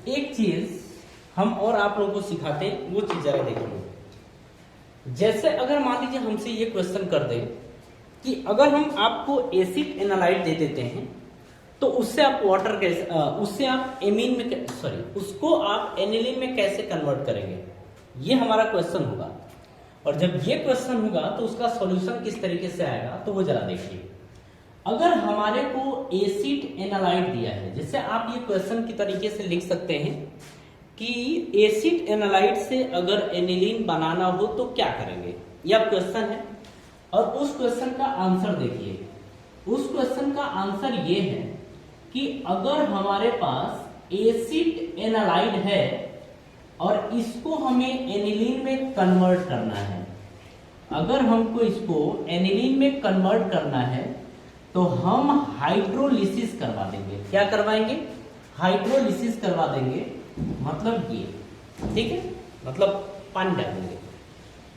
एक चीज हम और आप लोगों को सिखाते हैं, वो चीज जरा देखिए। जैसे अगर मान लीजिए हमसे ये क्वेश्चन कर दे कि अगर हम आपको एसिड एनालाइट दे देते हैं तो उससे आप वाटर कैसे उससे आप एमीन में उसको आप एनिलीन में कैसे कन्वर्ट करेंगे, ये हमारा क्वेश्चन होगा। और जब ये क्वेश्चन होगा तो उसका सॉल्यूशन किस तरीके से आएगा तो वो जरा देखिए। अगर हमारे को एसिड एनालाइट दिया है, जैसे आप ये क्वेश्चन की तरीके से लिख सकते हैं कि एसिड एनालाइट से अगर एनिलीन बनाना हो तो क्या करेंगे, यह क्वेश्चन है। और उस क्वेश्चन का आंसर देखिए। उस क्वेश्चन का आंसर ये है कि अगर हमारे पास एसिड एनालाइड है और इसको हमें एनिलीन में कन्वर्ट करना है, अगर हमको इसको एनिलीन में कन्वर्ट करना है तो हम हाइड्रोलिसिस करवा देंगे। क्या करवाएंगे? हाइड्रोलिसिस करवा देंगे, मतलब ये, ठीक है, मतलब पानी डालेंगे।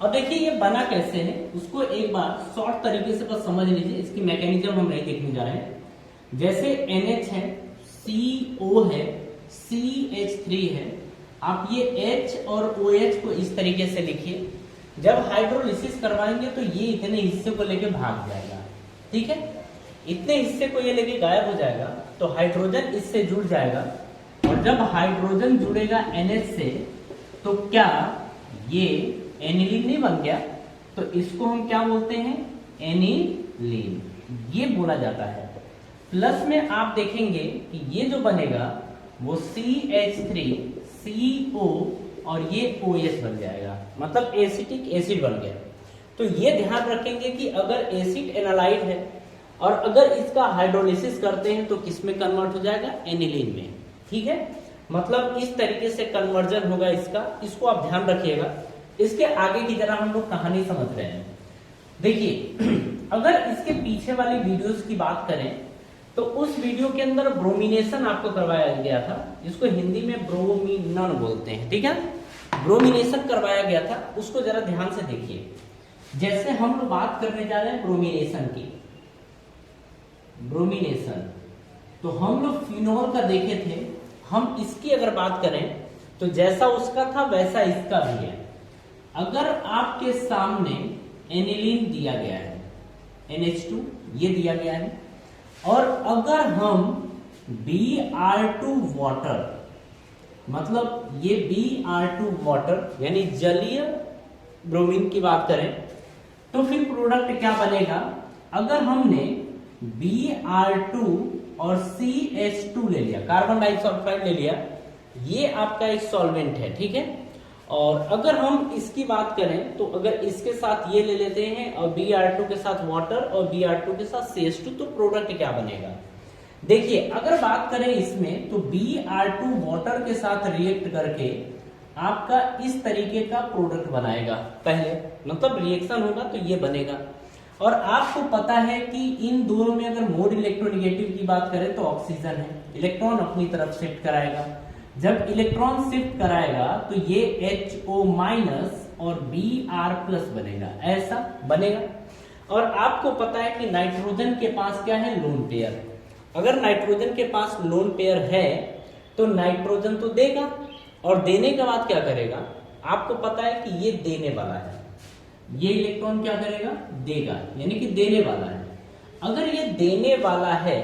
और देखिए ये बना कैसे है उसको एक बार शॉर्ट तरीके से बस समझ लीजिए। इसकी मैकेनिज्म हम नहीं देखने जा रहे हैं। जैसे NH है, CO है, CH3 है, आप ये H और OH को इस तरीके से लिखिए। जब हाइड्रोलिसिस करवाएंगे तो ये इतने हिस्से को लेके भाग जाएगा, ठीक है, इतने हिस्से को ये लेके गायब हो जाएगा तो हाइड्रोजन इससे जुड़ जाएगा। और जब हाइड्रोजन जुड़ेगा NH से तो क्या ये एनिलीन नहीं बन गया? तो इसको हम क्या बोलते हैं? एनिलीन, ये बोला जाता है। प्लस में आप देखेंगे कि ये जो बनेगा वो CH3 CO और ये OH बन जाएगा, मतलब एसिटिक एसिड बन गया। तो ये ध्यान रखेंगे कि अगर एसिड एनालाइड है और अगर इसका हाइड्रोलिसिस करते हैं तो किस में कन्वर्ट हो जाएगा? एनिलीन में, ठीक है। मतलब इस तरीके से कन्वर्जन होगा इसका, इसको आप ध्यान रखिएगा। इसके आगे की जरा हम लोग कहानी समझ रहे हैं। देखिए अगर इसके पीछे वाली वीडियोस की बात करें तो उस वीडियो के अंदर ब्रोमिनेशन आपको करवाया गया था, जिसको हिंदी में ब्रोमिनन बोलते हैं, ठीक है, ब्रोमिनेशन करवाया गया था। उसको जरा ध्यान से देखिए। जैसे हम लोग बात करने जा रहे हैं ब्रोमिनेशन की, ब्रोमिनेशन तो हम लोग फिनोल का देखे थे। हम इसकी अगर बात करें तो जैसा उसका था वैसा इसका भी है। अगर आपके सामने एनिलीन दिया गया है, NH2 ये दिया गया है, और अगर हम Br2 वाटर, मतलब ये Br2 वाटर यानी जलीय ब्रोमीन की बात करें तो फिर प्रोडक्ट क्या बनेगा? अगर हमने Br2 और CH2 ले लिया, कार्बन डाइऑक्साइड ले लिया, ये आपका एक सॉल्वेंट है, ठीक है। और अगर हम इसकी बात करें तो अगर इसके साथ ये ले लेते हैं और Br2 के साथ वाटर और Br2 के साथ CH2 तो प्रोडक्ट क्या बनेगा? देखिए अगर बात करें इसमें तो Br2 वाटर के साथ रिएक्ट करके आपका इस तरीके का प्रोडक्ट बनाएगा पहले, मतलब रिएक्शन होगा तो ये बनेगा। और आपको पता है कि इन दोनों में अगर मोड इलेक्ट्रोनेगेटिव की बात करें तो ऑक्सीजन है, इलेक्ट्रॉन अपनी तरफ शिफ्ट कराएगा। जब इलेक्ट्रॉन शिफ्ट कराएगा तो ये HO- और Br+ बनेगा, ऐसा बनेगा। और आपको पता है कि नाइट्रोजन के पास क्या है? Lone pair. अगर नाइट्रोजन के पास लोन पेयर है तो नाइट्रोजन तो देगा, और देने के बाद क्या करेगा? आपको पता है कि ये देने वाला है, ये इलेक्ट्रॉन क्या करेगा? देगा, यानी कि देने वाला है। अगर ये देने वाला है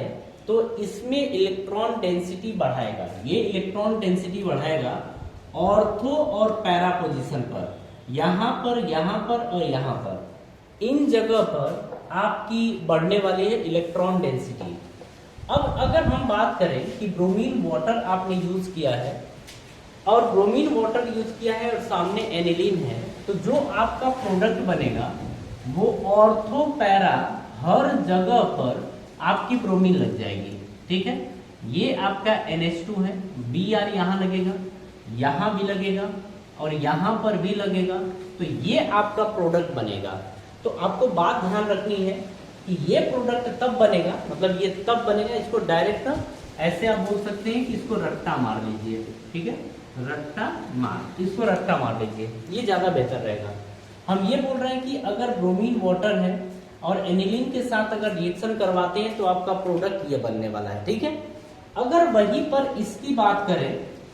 तो इसमें इलेक्ट्रॉन डेंसिटी बढ़ाएगा, ये इलेक्ट्रॉन डेंसिटी बढ़ाएगा ऑर्थो और पैरा पोजीशन पर, यहां पर, यहां पर और यहां पर, इन जगह पर आपकी बढ़ने वाली है इलेक्ट्रॉन डेंसिटी। अब अगर हम बात करें कि ब्रोमीन वाटर आपने यूज किया है और ब्रोमीन वाटर यूज किया है और सामने एनिलीन है, तो जो आपका प्रोडक्ट बनेगा वो ऑर्थो पैरा हर जगह पर आपकी ब्रोमीन लग जाएगी, ठीक है। ये आपका NH2 है, Br यहां लगेगा, यहां भी लगेगा और यहां पर भी लगेगा, तो ये आपका प्रोडक्ट बनेगा। तो आपको बात ध्यान रखनी है कि ये प्रोडक्ट तब बनेगा, मतलब ये तब बनेगा, इसको डायरेक्ट ऐसे आप बोल सकते हैं कि इसको रट्टा मार लीजिए, ठीक है, रट्टा मार, इसको रट्टा मार लीजिए, ये ज्यादा बेहतर रहेगा। हम ये बोल रहे हैं कि अगर ब्रोमीन वाटर है और एनिलीन के साथ अगर रिएक्शन करवाते हैं तो आपका प्रोडक्ट ये बनने वाला है, ठीक है। अगर वहीं पर इसकी बात करें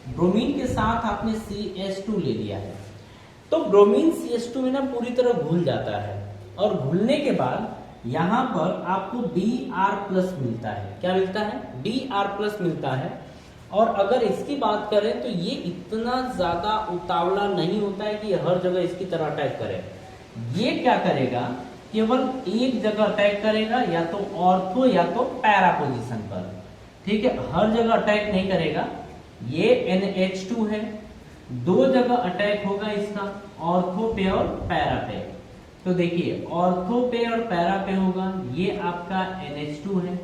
ब्रोमीन के साथ आपने CH2 ले लिया है, तो ब्रोमीन CH2 में ना पूरी तरह घुल जाता है, और घुलने के बाद यहां पर आपको Br+ मिलता है। क्या मिलता है? Br+ मिलता है। और अगर इसकी बात करें तो ये इतना ज्यादा उतावला नहीं होता है कि हर जगह इसकी तरह अटैक करे। ये क्या करेगा, केवल एक जगह अटैक करेगा, या तो ऑर्थो या तो पैरा पोजीशन पर, ठीक है, हर जगह अटैक नहीं करेगा। ये NH2 है, दो जगह अटैक होगा इसका, ऑर्थो पे और पैरा पे। तो देखिए ऑर्थो पे और पैरा पे होगा, ये आपका NH2 है।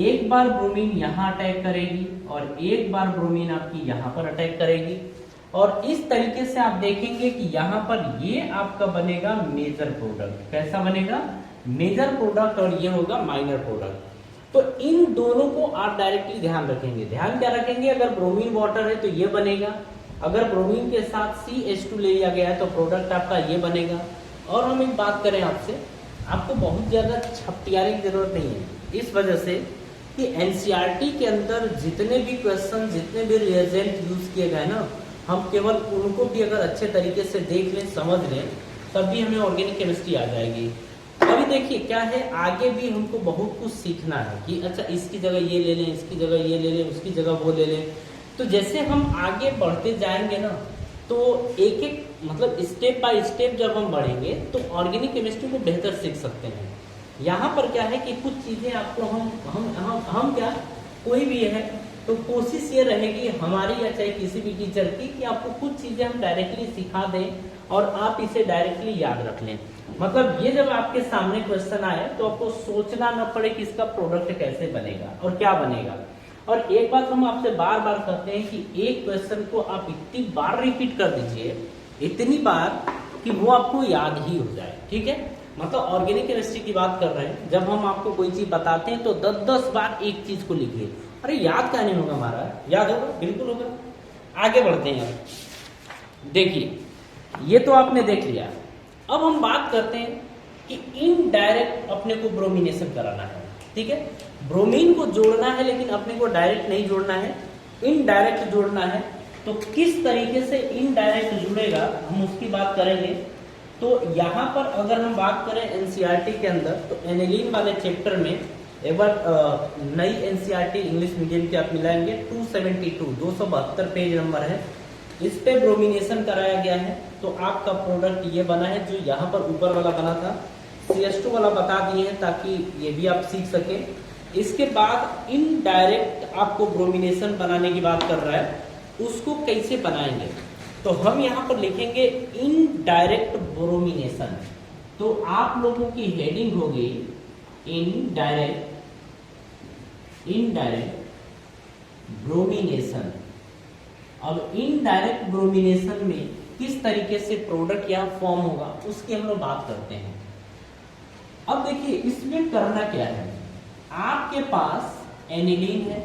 एक बार ब्रोमीन यहां अटैक करेगी और एक बार ब्रोमीन आपकी यहां पर अटैक करेगी, और इस तरीके से आप देखेंगे कि यहां पर ये आपका बनेगा मेजर प्रोडक्ट। कैसा बनेगा? मेजर प्रोडक्ट, और ये होगा माइनर प्रोडक्ट। तो इन दोनों को आप डायरेक्टली ध्यान रखेंगे। ध्यान क्या रखेंगे? अगर ब्रोमीन वाटर है तो ये बनेगा, अगर ब्रोमीन के साथ CH2 ले लिया गया है तो प्रोडक्ट आपका ये बनेगा। और हम एक बात करें आपसे, आपको बहुत ज्यादा छपटियारी की जरूरत नहीं है, इस वजह से कि NCERT के अंदर जितने भी क्वेश्चन, जितने भी रिएजेंट यूज किए गए ना, हम केवल उनको भी अगर अच्छे तरीके से देख लें, समझ लें, तब भी हमें ऑर्गेनिक केमिस्ट्री आ जाएगी। अभी देखिए क्या है, आगे भी हमको बहुत कुछ सीखना है कि अच्छा इसकी जगह ये ले लें, इसकी जगह ये ले लें, उसकी जगह वो ले लें। तो जैसे हम आगे बढ़ते जाएंगे ना, तो एक एक मतलब स्टेप बाय स्टेप जब हम बढ़ेंगे तो ऑर्गेनिक केमिस्ट्री को बेहतर सीख सकते हैं। यहाँ पर क्या है कि कुछ चीजें आपको हम क्या, कोई भी है तो कोशिश ये रहेगी हमारी या चाहे किसी भी टीचर की, कि आपको कुछ चीजें हम डायरेक्टली सिखा दें और आप इसे डायरेक्टली याद रख लें। मतलब ये जब आपके सामने क्वेश्चन आए तो आपको सोचना न पड़े कि इसका प्रोडक्ट कैसे बनेगा और क्या बनेगा। और एक बात हम आपसे बार बार कहते हैं कि एक क्वेश्चन को आप इतनी बार रिपीट कर दीजिए, इतनी बार कि वो आपको याद ही हो जाए, ठीक है। मतलब ऑर्गेनिक केमिस्ट्री की बात कर रहे हैं, जब हम आपको कोई चीज बताते हैं तो 10-10 बार एक चीज को लिखिए। अरे याद क्या नहीं होगा हमारा, याद होगा, बिल्कुल होगा। आगे बढ़ते हैं। देखिए ये तो आपने देख लिया। अब हम बात करते हैं कि इनडायरेक्ट अपने को ब्रोमिनेशन कराना है, ठीक है। ब्रोमीन को जोड़ना है लेकिन अपने को डायरेक्ट नहीं जोड़ना है, इनडायरेक्ट जोड़ना है। तो किस तरीके से इनडायरेक्ट जुड़ेगा हम उसकी बात करेंगे। तो यहाँ पर अगर हम बात करें NCERT के अंदर, तो एनिलीन वाले चैप्टर में एक बार नई NCERT इंग्लिश मीडियम की आप मिलाएंगे 272 पेज नंबर है, इस पे ब्रोमिनेशन कराया गया है। तो आपका प्रोडक्ट ये बना है, जो यहाँ पर ऊपर वाला बना था CH2 वाला बता दिए हैं ताकि ये भी आप सीख सके। इसके बाद इनडायरेक्ट आपको ब्रोमिनेशन बनाने की बात कर रहा है, उसको कैसे बनाएंगे। तो हम यहाँ पर लिखेंगे इनडायरेक्ट ब्रोमिनेशन। तो आप लोगों की हेडिंग होगी इनडायरेक्ट ब्रोमिनेशन। अब इनडायरेक्ट ब्रोमिनेशन में किस तरीके से प्रोडक्ट यहाँ फॉर्म होगा उसकी हम लोग बात करते हैं। अब देखिए इसमें करना क्या है, आपके पास एनिलीन है,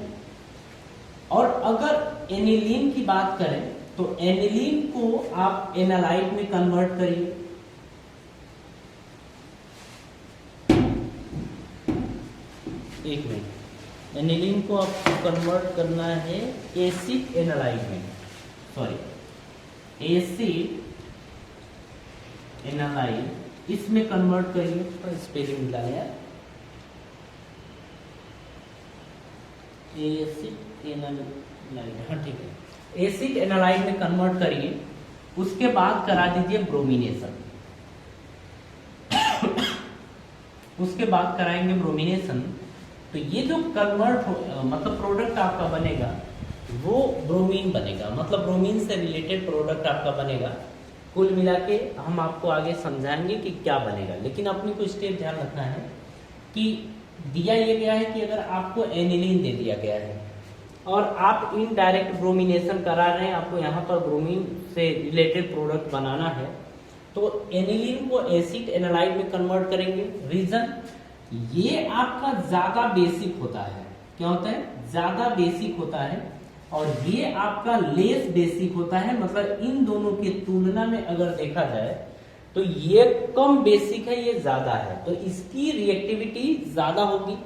और अगर एनिलीन की बात करें तो एनिलीन को आप एनालाइट में कन्वर्ट करिए। एक मिनट, एनिलीन को आपको कन्वर्ट करना है एसिड एनालाइट में, सॉरी एसिड एनालाइट, इसमें कन्वर्ट करिए। पर स्पेलिंग मिला है यार, एसिड एनालाइट, हाँ ठीक है, एसिड एनालाइट में कन्वर्ट करिए। उसके बाद करा दीजिए ब्रोमिनेशन। उसके बाद कराएंगे ब्रोमिनेशन, तो ये जो कन्वर्ट मतलब प्रोडक्ट आपका बनेगा वो ब्रोमीन बनेगा, मतलब ब्रोमीन से रिलेटेड प्रोडक्ट आपका बनेगा। कुल मिला के हम आपको आगे समझाएंगे कि क्या बनेगा, लेकिन अपने को स्टेप ध्यान रखना है कि दिया ये गया है कि अगर आपको एनिलीन दे दिया गया है और आप इनडायरेक्ट ब्रोमिनेशन करा रहे हैं, आपको यहाँ पर ब्रोमीन से रिलेटेड प्रोडक्ट बनाना है, तो एनिलीन को एसिड एनालाइट में कन्वर्ट करेंगे। रीजन ये आपका ज्यादा बेसिक होता है। क्या होता है? ज्यादा बेसिक होता है, और ये आपका लेस बेसिक होता है। मतलब इन दोनों की तुलना में अगर देखा जाए तो ये कम बेसिक है, ये ज्यादा है, तो इसकी रिएक्टिविटी ज्यादा होगी,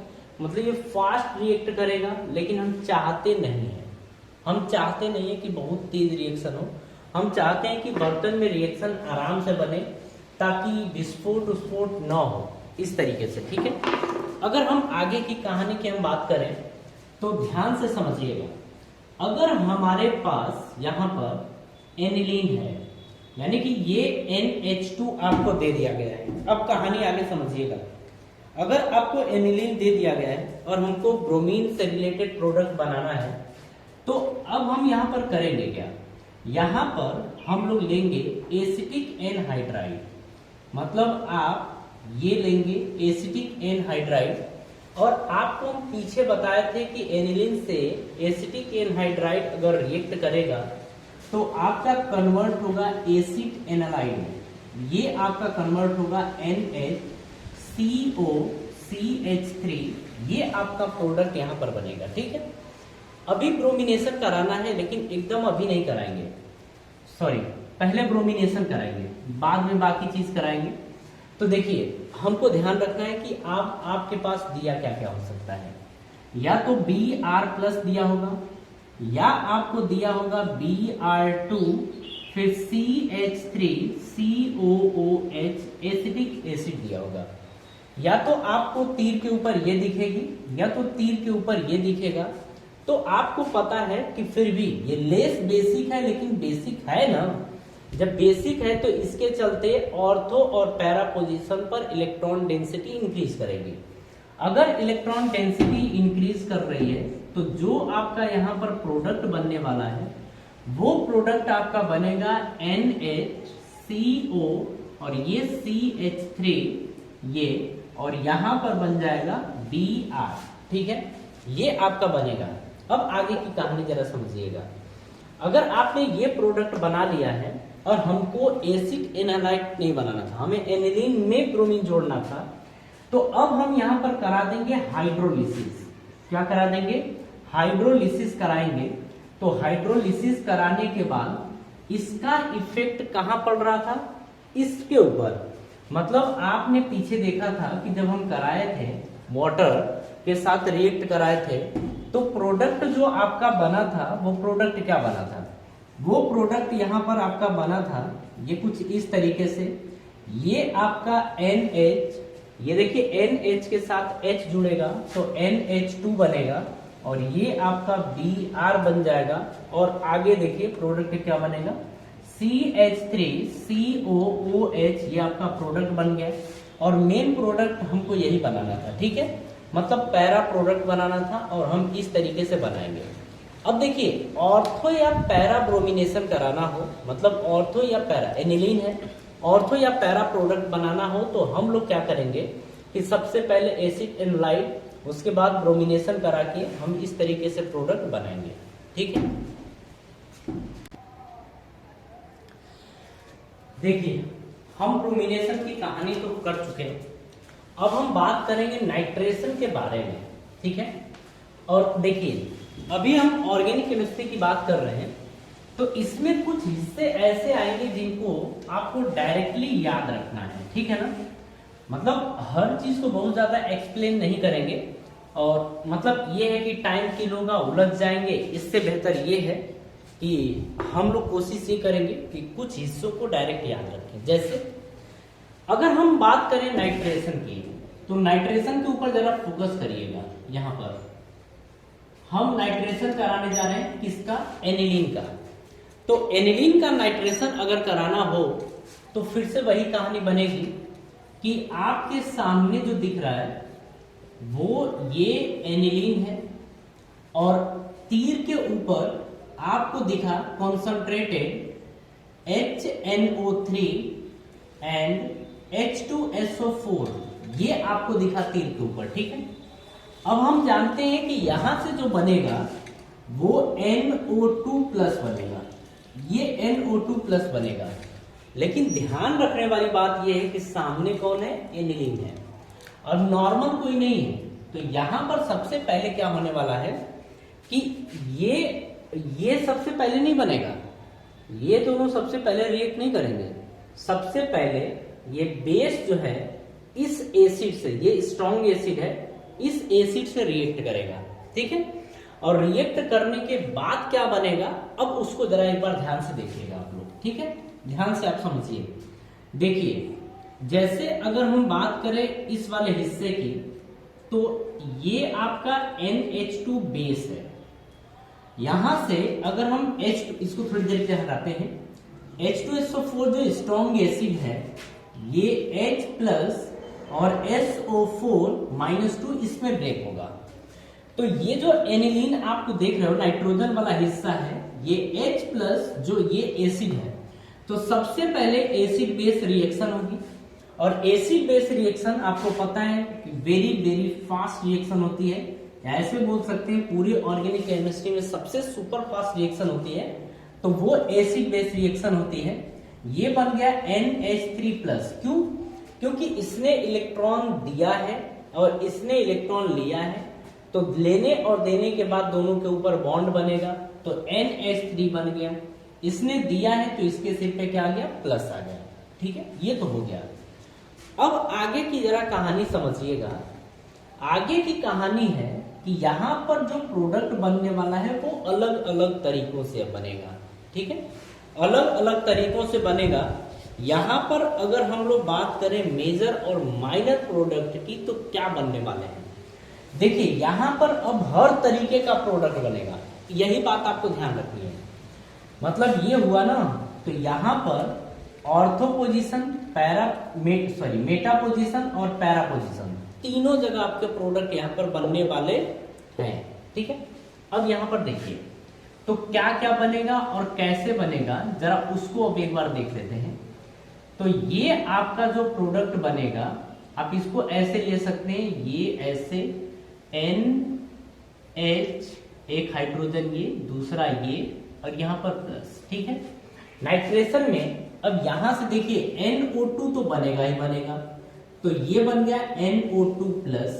मतलब ये फास्ट रिएक्ट करेगा, लेकिन हम चाहते नहीं है, हम चाहते नहीं है कि बहुत तेज रिएक्शन हो, हम चाहते हैं कि बर्तन में रिएक्शन आराम से बने ताकि विस्फोट उस्फोट ना हो, इस तरीके से। ठीक है, अगर हम आगे की कहानी की हम बात करें तो ध्यान से समझिएगा। अगर हमारे पास यहाँ पर एनिलीन है, यानी कि ये NH2 आपको दे दिया गया है। अब कहानी आगे समझिएगा। अगर आपको एनिलीन दे दिया गया है और हमको ब्रोमीन से रिलेटेड प्रोडक्ट बनाना है, तो अब हम यहाँ पर करेंगे क्या? यहाँ पर हम लोग लेंगे एसिटिक एनहाइड्राइड, मतलब आप ये लेंगे एसिटिक एनहाइड्राइड। और आपको हम पीछे बताए थे कि एनिलीन से एसिटिक एनहाइड्राइड अगर रिएक्ट करेगा तो आपका कन्वर्ट होगा एसिड एनालाइड में। ये आपका कन्वर्ट होगा NHCOCH3, ये आपका प्रोडक्ट यहां पर बनेगा। ठीक है, अभी ब्रोमिनेशन कराना है लेकिन एकदम अभी नहीं कराएंगे, सॉरी, पहले ब्रोमिनेशन कराएंगे, बाद में बाकी चीज कराएंगे। तो देखिए, हमको ध्यान रखना है कि आपके पास दिया क्या क्या हो सकता है। या तो Br+ दिया होगा, या आपको दिया होगा Br2 फिर CH3COOH एसिटिक एसिड दिया होगा। या तो आपको तीर के ऊपर ये दिखेगी या तो तीर के ऊपर ये दिखेगा। तो आपको पता है कि फिर भी ये लेस बेसिक है, लेकिन बेसिक है ना। जब बेसिक है तो इसके चलते ऑर्थो और पैरा पोजीशन पर इलेक्ट्रॉन डेंसिटी इंक्रीज करेगी। अगर इलेक्ट्रॉन डेंसिटी इंक्रीज कर रही है तो जो आपका यहाँ पर प्रोडक्ट बनने वाला है वो प्रोडक्ट आपका बनेगा NHCO और ये CH3 ये, और यहाँ पर बन जाएगा Br। ठीक है, ये आपका बनेगा। अब आगे की कहानी जरा समझिएगा। अगर आपने ये प्रोडक्ट बना लिया है और हमको एसिड एनालाइट नहीं बनाना था, हमें एनिलीन में ब्रोमीन जोड़ना था, तो अब हम यहां पर करा देंगे हाइड्रोलिसिस। क्या करा देंगे? हाइड्रोलिसिस कराएंगे। तो हाइड्रोलिसिस कराने के बाद इसका इफेक्ट कहां पड़ रहा था? इसके ऊपर। मतलब आपने पीछे देखा था कि जब हम कराए थे वाटर के साथ रिएक्ट कराए थे तो प्रोडक्ट जो आपका बना था वो प्रोडक्ट क्या बना था? वो प्रोडक्ट यहां पर आपका बना था ये कुछ इस तरीके से। ये आपका NH, ये देखिए NH के साथ H जुड़ेगा तो NH2 बनेगा और ये आपका Br बन जाएगा। और आगे देखिए प्रोडक्ट क्या बनेगा? CH3COOH, ये आपका प्रोडक्ट बन गया। और मेन प्रोडक्ट हमको यही बनाना था। ठीक है, मतलब पैरा प्रोडक्ट बनाना था और हम इस तरीके से बनाएंगे। अब देखिए, ऑर्थो या पैरा ब्रोमिनेशन कराना हो, मतलब ऑर्थो या पैरा, एनिलीन है, ऑर्थो या पैरा प्रोडक्ट बनाना हो तो हम लोग क्या करेंगे कि सबसे पहले एसिड एनालाइड, उसके बाद ब्रोमिनेशन करा के हम इस तरीके से प्रोडक्ट बनाएंगे। ठीक है, देखिए हम ब्रोमिनेशन की कहानी तो कर चुके हैं, अब हम बात करेंगे नाइट्रेशन के बारे में। ठीक है, और देखिए अभी हम ऑर्गेनिक केमिस्ट्री की बात कर रहे हैं तो इसमें कुछ हिस्से ऐसे आएंगे जिनको आपको डायरेक्टली याद रखना है। ठीक है ना, मतलब हर चीज को बहुत ज्यादा एक्सप्लेन नहीं करेंगे और मतलब ये है कि टाइम किल होगा, उलझ जाएंगे। इससे बेहतर ये है कि हम लोग कोशिश ये करेंगे कि कुछ हिस्सों को डायरेक्ट याद रखें। जैसे अगर हम बात करें नाइट्रेशन की, तो नाइट्रेशन के ऊपर जरा फोकस करिएगा। यहाँ पर हम नाइट्रेशन कराने जा रहे हैं किसका? एनिलीन का। तो एनिलीन का नाइट्रेशन अगर कराना हो तो फिर से वही कहानी बनेगी कि आपके सामने जो दिख रहा है वो ये एनिलीन है और तीर के ऊपर आपको दिखा कॉन्सेंट्रेटेड HNO3 एंड H2SO4, ये आपको दिखा तीर के ऊपर। ठीक है, अब हम जानते हैं कि यहां से जो बनेगा वो NO2+ बनेगा, ये NO2+ बनेगा। लेकिन ध्यान रखने वाली बात यह है कि सामने कौन है? एनिलीन है और नॉर्मल कोई नहीं है। तो यहां पर सबसे पहले क्या होने वाला है कि ये सबसे पहले नहीं बनेगा, ये दोनों सबसे पहले रिएक्ट नहीं करेंगे। सबसे पहले ये बेस जो है इस एसिड से, ये स्ट्रॉन्ग एसिड है, इस एसिड से रिएक्ट करेगा। ठीक है, और रिएक्ट करने के बाद क्या बनेगा, अब उसको जरा एक बार ध्यान से देखिएगा आप लोग, ठीक है, ध्यान से आप समझिए। देखिए जैसे अगर हम बात करें इस वाले हिस्से की, तो ये आपका NH2 बेस है। यहां से अगर हम इसको थोड़ी देर के हटाते हैं, H2SO4 जो स्ट्रॉन्ग एसिड है, ये H प्लस और SO4-2 इसमें ब्रेक होगा। तो ये जो एनिलीन आपको देख रहे हो नाइट्रोजन वाला हिस्सा है, ये H प्लस जो ये एसिड है, तो सबसे पहले एसिड बेस रिएक्शन होगी। और एसिड बेस रिएक्शन आपको पता है कि वेरी वेरी फास्ट रिएक्शन होती है, या ऐसे बोल सकते हैं पूरी ऑर्गेनिक केमिस्ट्री में सबसे सुपर फास्ट रिएक्शन होती है, तो वो एसिड बेस रिएक्शन होती है। ये बन गया NH3+। क्यों? क्योंकि इसने इलेक्ट्रॉन दिया है और इसने इलेक्ट्रॉन लिया है, तो लेने और देने के बाद दोनों के ऊपर बॉन्ड बनेगा, तो NH3 बन गया। इसने दिया है तो इसके सिर पे क्या आ गया, प्लस आ गया, ठीक है, ये तो हो गया। अब आगे की जरा कहानी समझिएगा। आगे की कहानी है कि यहां पर जो प्रोडक्ट बनने वाला है वो अलग अलग तरीकों से बनेगा, ठीक है, अलग अलग तरीकों से बनेगा। यहां पर अगर हम लोग बात करें मेजर और माइनर प्रोडक्ट की, तो क्या बनने वाले हैं, देखिए यहां पर अब हर तरीके का प्रोडक्ट बनेगा, यही बात आपको ध्यान रखनी है। मतलब ये हुआ ना, तो यहां पर ऑर्थो पोजीशन, मेटा पोजीशन और पैरा पोजीशन, तीनों जगह आपके प्रोडक्ट यहां पर बनने वाले हैं, ठीक है। अब यहां पर देखिए तो क्या क्या बनेगा और कैसे बनेगा, जरा उसको अब एक बार देख लेते हैं। तो ये आपका जो प्रोडक्ट बनेगा, आप इसको ऐसे ले सकते हैं, ये ऐसे NH, एक हाइड्रोजन ये, दूसरा ये, और यहां पर प्लस, ठीक है। नाइट्रेशन में अब यहां से देखिए NO2 तो बनेगा ही बनेगा, तो ये बन गया NO2+।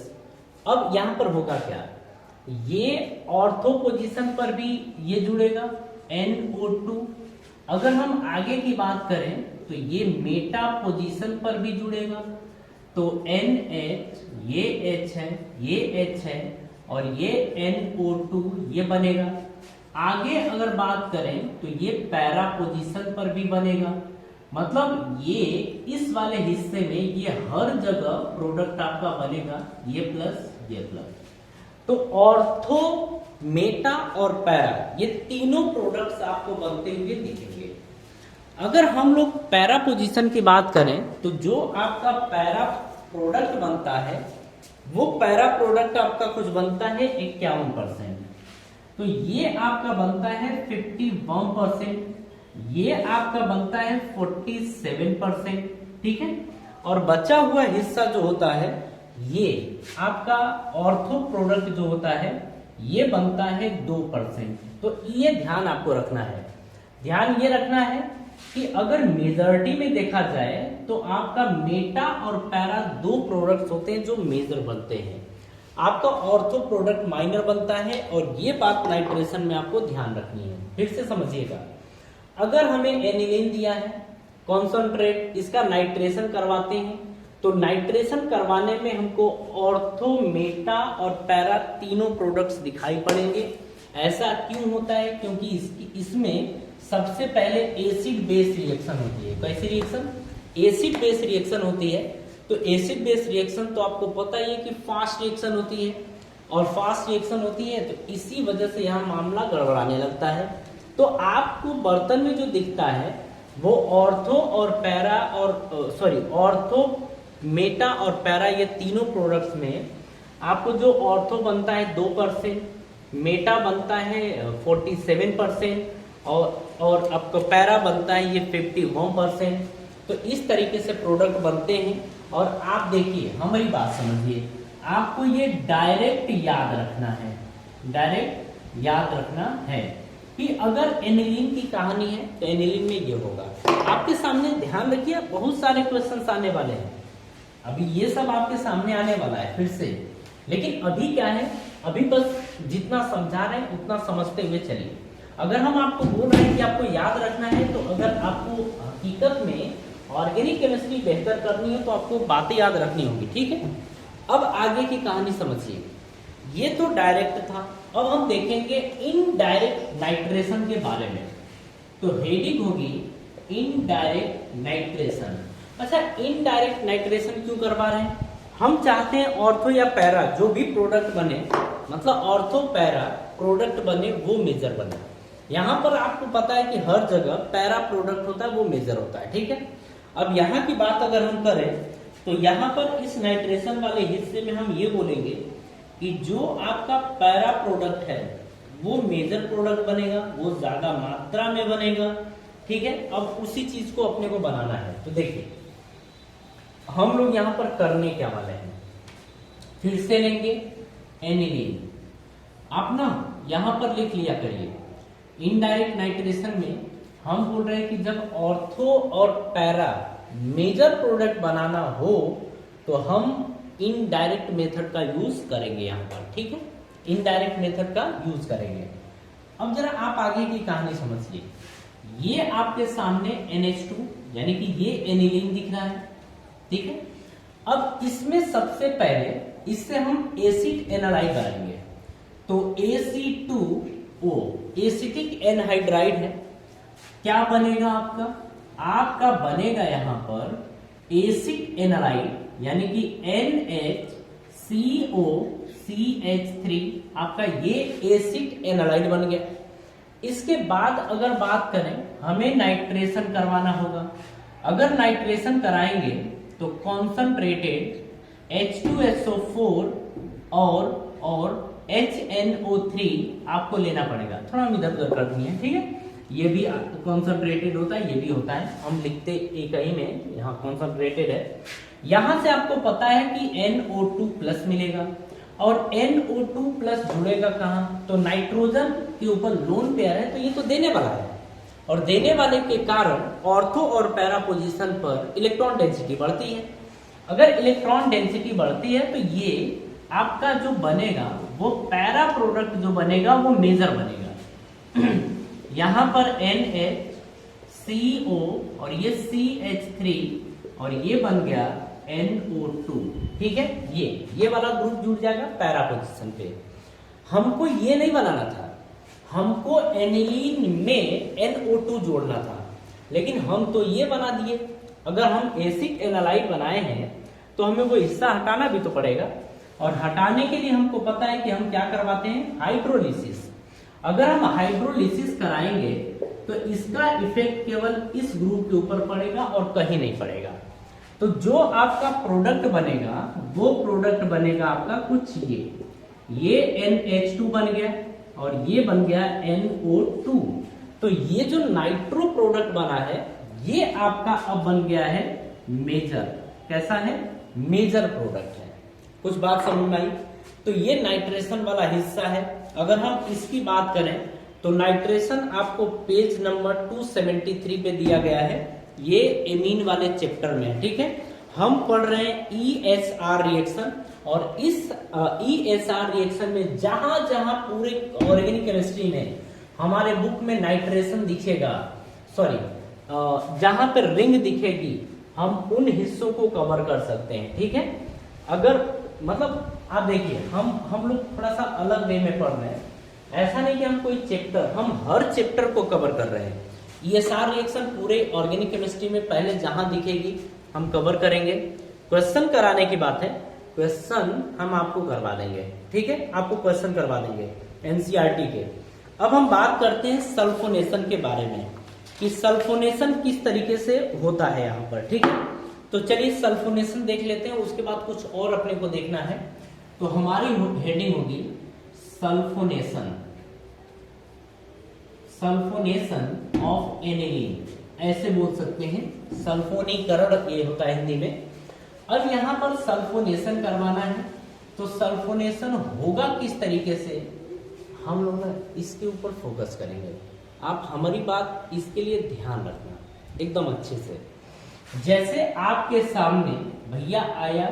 अब यहां पर होगा क्या, ये ऑर्थो पोजीशन पर भी ये जुड़ेगा NO2। अगर हम आगे की बात करें तो ये मेटा पोजीशन पर भी जुड़ेगा, तो NH, ये H है, ये H है, और ये NO2 ये बनेगा। आगे अगर बात करें तो ये पैरा पोजीशन पर भी बनेगा। मतलब ये इस वाले हिस्से में ये हर जगह प्रोडक्ट आपका बनेगा, ये प्लस ये प्लस। तो ऑर्थो, मेटा और पैरा, ये तीनों प्रोडक्ट्स आपको बनते हुए दिखेंगे। अगर हम लोग पैरा पोजीशन की बात करें, तो जो आपका पैरा प्रोडक्ट बनता है, वो पैरा प्रोडक्ट आपका कुछ बनता है 51%, तो ये आपका बनता है 51%, ये आपका बनता है 47%, ठीक है। और बचा हुआ हिस्सा जो होता है, ये आपका ऑर्थो प्रोडक्ट जो होता है, ये बनता है 2%। तो ये ध्यान आपको रखना है, ध्यान ये रखना है कि अगर मेजॉरिटी में देखा जाए तो आपका मेटा और पैरा दो प्रोडक्ट्स होते हैं जो मेजर बनते हैं, आपका ऑर्थो प्रोडक्ट माइनर बनता है। और ये बात नाइट्रेशन में आपको ध्यान रखनी है, फिर से समझिएगा। अगर हमें एनिलीन दिया है कॉन्सेंट्रेट, इसका नाइट्रेशन करवाते हैं, तो नाइट्रेशन करवाने में हमको ऑर्थो, मेटा और पैरा तीनों प्रोडक्ट्स दिखाई पड़ेंगे। ऐसा क्यों होता है, क्योंकि इसमें सबसे पहले एसिड बेस रिएक्शन होती है। कैसी रिएक्शन, एसिड बेस रिएक्शन होती है। तो एसिड बेस रिएक्शन तो आपको पता ही है कि फास्ट रिएक्शन होती है, और फास्ट रिएक्शन होती है तो इसी वजह से यहाँ मामला गड़बड़ाने लगता है। तो आपको बर्तन में जो दिखता है वो ऑर्थो और पैरा और ऑर्थो, मेटा और पैरा, ये तीनों प्रोडक्ट्स में आपको जो ऑर्थो बनता है 2%, मेटा बनता है 47%, और आपको पैरा बनता है ये 51%। तो इस तरीके से प्रोडक्ट बनते हैं। और आप देखिए, हमारी बात समझिए, आपको ये डायरेक्ट याद रखना है, डायरेक्ट याद रखना है कि अगर एनिलीन की कहानी है तो एनिलीन में ये होगा। आपके सामने ध्यान रखिए, बहुत सारे क्वेश्चंस आने वाले हैं, अभी ये सब आपके सामने आने वाला है फिर से। लेकिन अभी क्या है, अभी बस जितना समझा रहे हैं उतना समझते हुए चलिए। अगर हम आपको बोल रहे हैं कि आपको याद रखना है, तो अगर आपको हकीकत में ऑर्गेनिक केमिस्ट्री बेहतर करनी है तो आपको बातें याद रखनी होगी, ठीक है। अब आगे की कहानी समझिए। ये तो डायरेक्ट था, अब हम देखेंगे इनडायरेक्ट नाइट्रेशन के बारे में। तो हेडिंग होगी इनडायरेक्ट नाइट्रेशन। अच्छा, इनडायरेक्ट नाइट्रेशन क्यों करवा रहे हैं? हम चाहते हैं ऑर्थो या पैरा जो भी प्रोडक्ट बने, मतलब ऑर्थो पैरा प्रोडक्ट बने वो मेजर बने। यहां पर आपको पता है कि हर जगह पैरा प्रोडक्ट होता है वो मेजर होता है, ठीक है। अब यहाँ की बात अगर हम करें तो यहाँ पर इस नाइट्रेशन वाले हिस्से में हम ये बोलेंगे कि जो आपका पैरा प्रोडक्ट है वो मेजर प्रोडक्ट बनेगा, वो ज्यादा मात्रा में बनेगा, ठीक है। अब उसी चीज को अपने को बनाना है। तो देखिए हम लोग यहां पर करने क्या वाले हैं, फिर से लेंगे एनिलीन। आप ना यहां पर लिख लिया करिए, इनडायरेक्ट नाइट्रेशन में हम बोल रहे हैं कि जब ऑर्थो और पैरा मेजर प्रोडक्ट बनाना हो तो हम इनडायरेक्ट मेथड का यूज करेंगे यहां पर, ठीक है। इनडायरेक्ट मेथड का यूज करेंगे। अब जरा आप आगे की कहानी समझिए। ये आपके सामने NH2 यानी कि ये एनिलीन दिख रहा है, ठीक है। अब इसमें सबसे पहले इससे हम एसिड एनालाइड बनाएंगे। तो Ac2O एसिटिक एनहाइड्राइड है। क्या बनेगा आपका? आपका बनेगा यहां पर एसिड एनालाइड यानी कि NHCOCH3। आपका ये एसिड एनालाइड बन गया। इसके बाद अगर बात करें, हमें नाइट्रेशन करवाना होगा। अगर नाइट्रेशन कराएंगे तो कॉन्संट्रेटेड H2SO4 और HNO3 आपको लेना पड़ेगा। थोड़ा हम इधर उधर कर दिए, ठीक है। ये भी कॉन्संट्रेटेड होता है, ये भी होता है, हम लिखते एक ही में, यहाँ कॉन्संट्रेटेड है। यहां से आपको पता है कि NO2 प्लस मिलेगा और NO2 प्लस जुड़ेगा कहां? तो नाइट्रोजन के ऊपर लोन पेयर है, तो ये तो देने वाला है और देने वाले के कारण ऑर्थो और पैरा पोजीशन पर इलेक्ट्रॉन डेंसिटी बढ़ती है। अगर इलेक्ट्रॉन डेंसिटी बढ़ती है तो ये आपका जो बनेगा वो पैरा प्रोडक्ट जो बनेगा वो मेजर बनेगा। यहां पर NHCO और ये CH3 और ये बन गया NO2, ठीक है। ये वाला ग्रुप जुड़ जाएगा पैरा पोजीशन पे। हमको ये नहीं बनाना था, हमको एनिलीन में NO2 जोड़ना था, लेकिन हम तो ये बना दिए। अगर हम एसिड एनालाइड बनाए हैं तो हमें वो हिस्सा हटाना भी तो पड़ेगा, और हटाने के लिए हमको पता है कि हम क्या करवाते हैं, हाइड्रोलिसिस। अगर हम हाइड्रोलिसिस कराएंगे तो इसका इफेक्ट केवल इस ग्रुप के ऊपर पड़ेगा और कहीं नहीं पड़ेगा। तो जो आपका प्रोडक्ट बनेगा वो प्रोडक्ट बनेगा आपका कुछ ये NH2 बन गया और ये बन गया NO2। तो ये जो नाइट्रो प्रोडक्ट बना है ये आपका अब बन गया है मेजर। कैसा है? मेजर प्रोडक्ट है। कुछ बात समझ में आई? तो ये नाइट्रेशन वाला हिस्सा है। अगर हम इसकी बात करें तो नाइट्रेशन आपको पेज नंबर 273 पे दिया गया है, ये एमीन वाले चैप्टर में, ठीक है। हम पढ़ रहे हैं ESR रिएक्शन, और इस ESR रिएक्शन में जहां जहां पूरे ऑर्गेनिक केमिस्ट्री में हमारे बुक में नाइट्रेशन दिखेगा, सॉरी जहां पर रिंग दिखेगी, हम उन हिस्सों को कवर कर सकते हैं, ठीक है। अगर मतलब आप देखिए हम लोग थोड़ा सा अलग वे में पढ़ रहे हैं, ऐसा नहीं कि हम कोई चैप्टर, हम हर चैप्टर को कवर कर रहे हैं। ESR रिएक्शन पूरे ऑर्गेनिक केमिस्ट्री में पहले जहां दिखेगी हम कवर करेंगे। क्वेश्चन कराने की बात है, क्वेश्चन हम आपको करवा देंगे, ठीक है। आपको क्वेश्चन करवा देंगे NCERT के। अब हम बात करते हैं सल्फोनेशन के बारे में कि सल्फोनेशन किस तरीके से होता है यहाँ पर, ठीक है। तो चलिए सल्फोनेशन देख लेते हैं, उसके बाद कुछ और अपने को देखना है। तो हमारी हेडिंग होगी सल्फोनेशन, सल्फोनेशन ऑफ एनिलीन, ऐसे बोल सकते हैं, सल्फोनीकरण ये होता है हिंदी में। अब यहाँ पर सल्फोनेशन करवाना है, तो सल्फोनेशन होगा किस तरीके से, हम लोग ना इसके ऊपर फोकस करेंगे। आप हमारी बात इसके लिए ध्यान रखना एकदम अच्छे से। जैसे आपके सामने भैया आया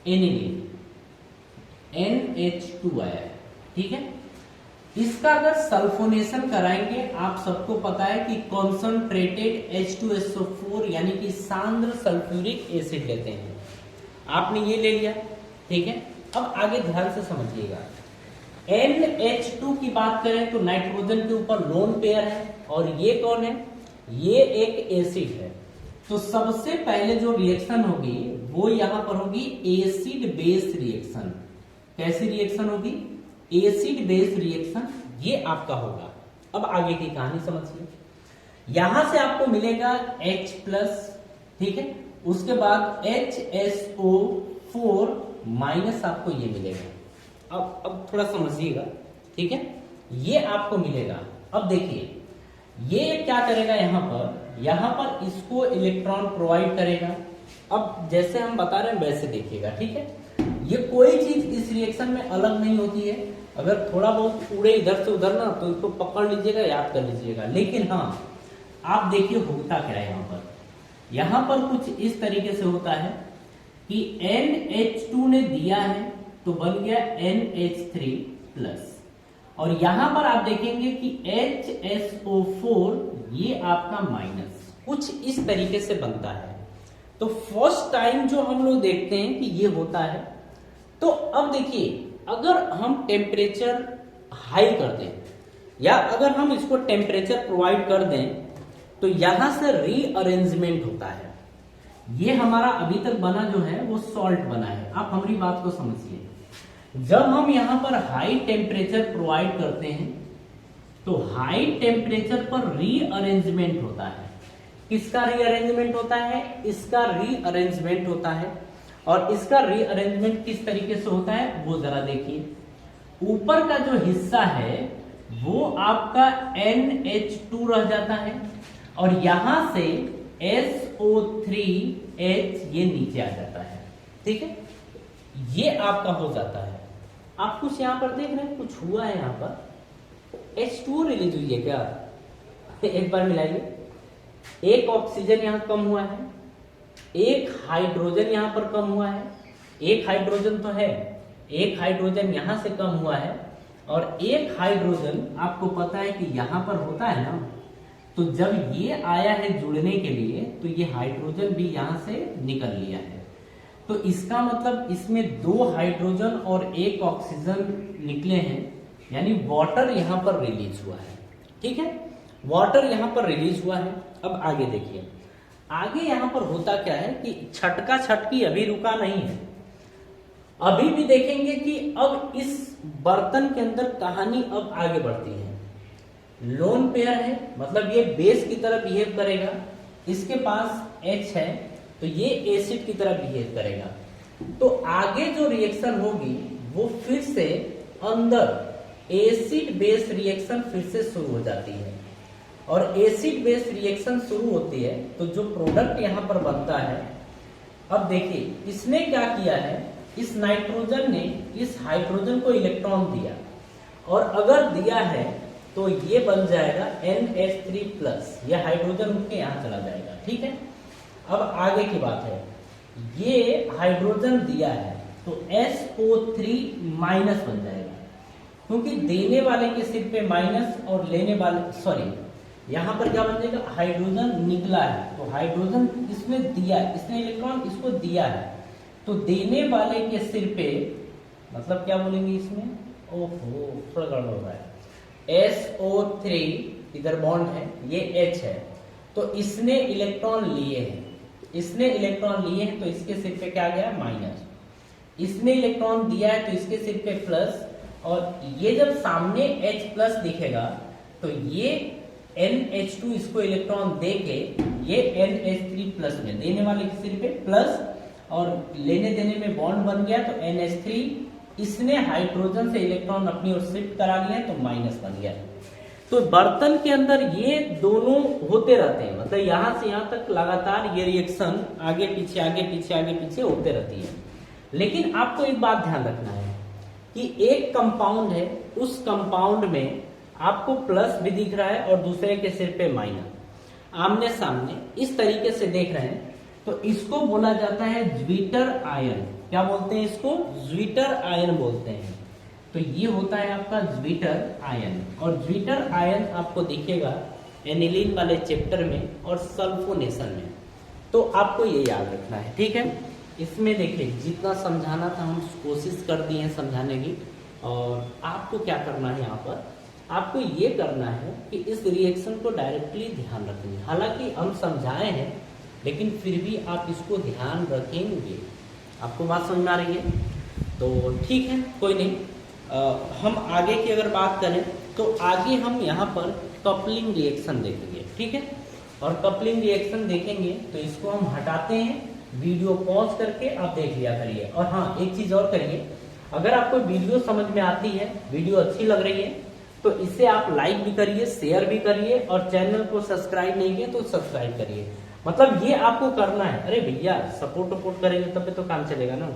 एनिलीन, NH2 आया है, ठीक है। इसका अगर सल्फोनेशन कराएंगे, आप सबको पता है कि कॉन्संट्रेटेड H2SO4 यानी कि सांद्र सल्फ्यूरिक एसिड लेते हैं। आपने ये ले लिया, ठीक है। अब आगे ध्यान से समझिएगा, NH2 की बात करें तो नाइट्रोजन के ऊपर लोन पेयर है, और ये कौन है, ये एक एसिड है। तो सबसे पहले जो रिएक्शन होगी वो यहां पर होगी एसिड बेस रिएक्शन। कैसी रिएक्शन होगी, एसिड बेस रिएक्शन, ये आपका होगा। अब आगे की कहानी समझिए। यहां से आपको मिलेगा H+, ठीक है, उसके बाद HSO4 माइनस आपको ये मिलेगा। अब थोड़ा समझिएगा, ठीक है, ये आपको मिलेगा। अब देखिए ये क्या करेगा, यहां पर इसको इलेक्ट्रॉन प्रोवाइड करेगा। अब जैसे हम बता रहे हैं वैसे देखिएगा, ठीक है, ये कोई चीज इस रिएक्शन में अलग नहीं होती है। अगर थोड़ा बहुत उड़े इधर से उधर ना तो इसको पकड़ लीजिएगा, याद कर लीजिएगा। लेकिन हाँ, आप देखिए होता क्या है यहां पर कुछ इस तरीके से होता है कि NH2 ने दिया है तो बन गया NH3+, और यहां पर आप देखेंगे कि HSO4 ये आपका माइनस, कुछ इस तरीके से बनता है। तो फर्स्ट टाइम जो हम लोग देखते हैं कि ये होता है। तो अब देखिए, अगर हम टेम्परेचर हाई कर दें या अगर हम इसको टेम्परेचर प्रोवाइड कर दें तो यहां से रीअरेंजमेंट होता है। ये हमारा अभी तक बना जो है वो सॉल्ट बना है। आप हमारी बात को समझिए, जब हम यहां पर हाई टेम्परेचर प्रोवाइड करते हैं तो हाई टेम्परेचर पर रीअरेंजमेंट होता है। किसका रीअरेंजमेंट होता है, इसका रीअरेंजमेंट होता है। और इसका रीअरेंजमेंट किस तरीके से होता है वो जरा देखिए। ऊपर का जो हिस्सा है वो आपका NH2 रह जाता है, और यहां से SO3H ये नीचे आ जाता है, ठीक है, ये आपका हो जाता है। आप कुछ यहां पर देख रहे हैं, कुछ हुआ है यहां पर H2O रिलीज हुई है क्या, एक बार मिलाइए। एक ऑक्सीजन यहां कम हुआ है, एक हाइड्रोजन यहां पर कम हुआ है, एक हाइड्रोजन तो है, एक हाइड्रोजन यहां से कम हुआ है, और एक हाइड्रोजन आपको पता है कि यहां पर होता है ना, तो जब ये आया है जुड़ने के लिए तो ये हाइड्रोजन भी यहां से निकल लिया है। तो इसका मतलब इसमें 2 हाइड्रोजन और 1 ऑक्सीजन निकले हैं, यानी वाटर यहां पर रिलीज हुआ है, ठीक है, वाटर यहां पर रिलीज हुआ है। अब आगे देखिए, आगे यहां पर होता क्या है कि छटका छटकी अभी रुका नहीं है, अभी भी देखेंगे कि अब इस बर्तन के अंदर कहानी अब आगे बढ़ती है। लोन पेयर है, मतलब ये बेस की तरह बिहेव करेगा, इसके पास H है तो ये एसिड की तरह बिहेव करेगा। तो आगे जो रिएक्शन होगी वो फिर से अंदर एसिड बेस रिएक्शन फिर से शुरू हो जाती है, और एसिड बेस रिएक्शन शुरू होती है तो जो प्रोडक्ट यहां पर बनता है, अब देखिए इसने क्या किया है, इस नाइट्रोजन ने इस हाइड्रोजन को इलेक्ट्रॉन दिया, और अगर दिया है तो ये बन जाएगा NH3+, यह हाइड्रोजन उठ के यहां चला जाएगा, ठीक है। अब आगे की बात है, ये हाइड्रोजन दिया है तो SO3- बन जाएगा, क्योंकि देने वाले के सिर पे माइनस और लेने वाले, सॉरी यहां पर क्या बन जाएगा, हाइड्रोजन निकला है तो हाइड्रोजन इसमें दिया, इसने इलेक्ट्रॉन इसको दिया है, तो देने वाले के सिर पे, मतलब क्या बोलेंगे इसमें, ओहो थोड़ा गड़बड़ हो रहा है, SO3 इधर बॉन्ड है, ये H है, तो इसने इलेक्ट्रॉन लिए हैं, इसने इलेक्ट्रॉन लिए हैं तो इसके सिर पे क्या गया, माइनस, इसने इलेक्ट्रॉन दिया है तो इसके सिर पे प्लस, और ये जब सामने H+ दिखेगा तो ये NH2 इसको इलेक्ट्रॉन दे के ये NH3+ में, देने वाले के सिर पे प्लस और लेने देने में बॉन्ड बन गया तो NH3, इसने हाइड्रोजन से इलेक्ट्रॉन अपनी ओर शिफ्ट करा लिया तो माइनस बन गया। तो बर्तन के अंदर ये दोनों होते रहते हैं, मतलब यहां से यहां तक लगातार ये रिएक्शन आगे पीछे आगे पीछे आगे पीछे होते रहती है। लेकिन आपको एक बात ध्यान रखना है कि एक कंपाउंड है, उस कंपाउंड में आपको प्लस भी दिख रहा है और दूसरे के सिर पे माइनस, आमने सामने इस तरीके से देख रहे हैं, तो इसको बोला जाता है ज्विटर आयन। क्या बोलते हैं इसको, ज्विटर आयन बोलते हैं। तो ये होता है आपका ज्विटर आयन, और ज्विटर आयन आपको दिखेगा एनिलीन वाले चैप्टर में और सल्फोनेशन में, तो आपको ये याद रखना है, ठीक है। इसमें देखिए जितना समझाना था हम कोशिश कर दिए हैं समझाने की, और आपको क्या करना है यहाँ पर, आपको ये करना है कि इस रिएक्शन को डायरेक्टली ध्यान रखेंगे। हालांकि हम समझाए हैं लेकिन फिर भी आप इसको ध्यान रखेंगे। आपको बात समझ में आ रही है? तो ठीक है, कोई नहीं। हम आगे की अगर बात करें तो आगे हम यहाँ पर कपलिंग रिएक्शन देखेंगे, ठीक है। और कपलिंग रिएक्शन देखेंगे तो इसको हम हटाते हैं, वीडियो पॉज करके आप देख लिया करिए। और हाँ, एक चीज और करिए, अगर आपको वीडियो समझ में आती है, वीडियो अच्छी लग रही है, तो इसे आप लाइक भी करिए, शेयर भी करिए, और चैनल को सब्सक्राइब नहीं किया तो सब्सक्राइब करिए। मतलब ये आपको करना है। अरे भैया, सपोर्ट करेंगे तब तो काम चलेगा ना,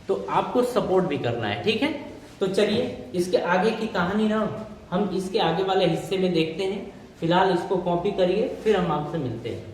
तो आपको सपोर्ट भी करना है, ठीक है। तो चलिए इसके आगे की कहानी ना हम इसके आगे वाले हिस्से में देखते हैं। फिलहाल इसको कॉपी करिए, फिर हम आपसे मिलते हैं।